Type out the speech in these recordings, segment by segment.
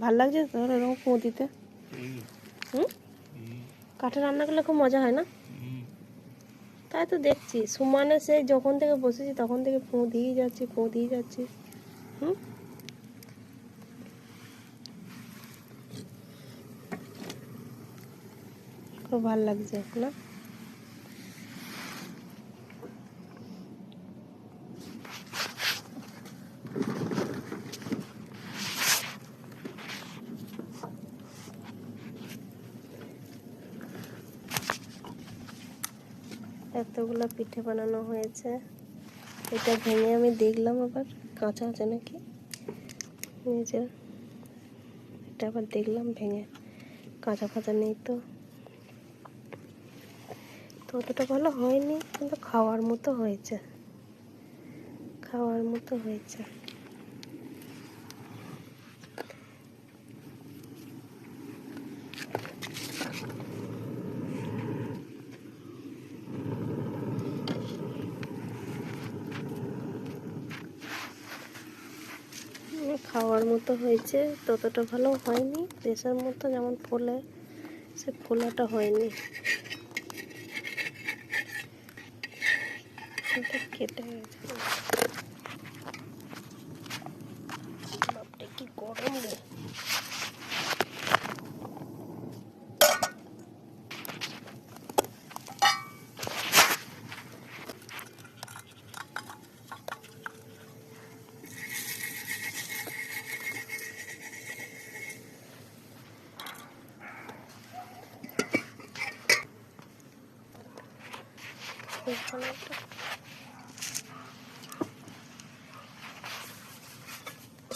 ভাল লাগছে তোর এরকম ফোঁ দিতে? কাঠে রান্না করলে খুব মজা হয় না? তাই তো দেখছি সুমানে সেই যখন থেকে বসেছি তখন থেকে ফোঁ দিয়েই যাচ্ছি। খুব ভালো লাগছে না? এতগুলো পিঠে বানানো হয়েছে। এটা ভেঙে আমি দেখলাম আবার কাঁচা আছে নাকি, নিজে এটা আবার দেখলাম ভেঙে কাঁচা ফাঁচা নেই তো অতটা ভালো হয়নি, কিন্তু খাওয়ার মতো হয়েছে। খাওয়ার মতো হয়েছে, ততটা ভালো হয়নি। দেশের মতো যেমন ফোলে সে ফোলাটা হয়নি। কেটে গেছে। বাপরে কি গরম রে!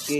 কি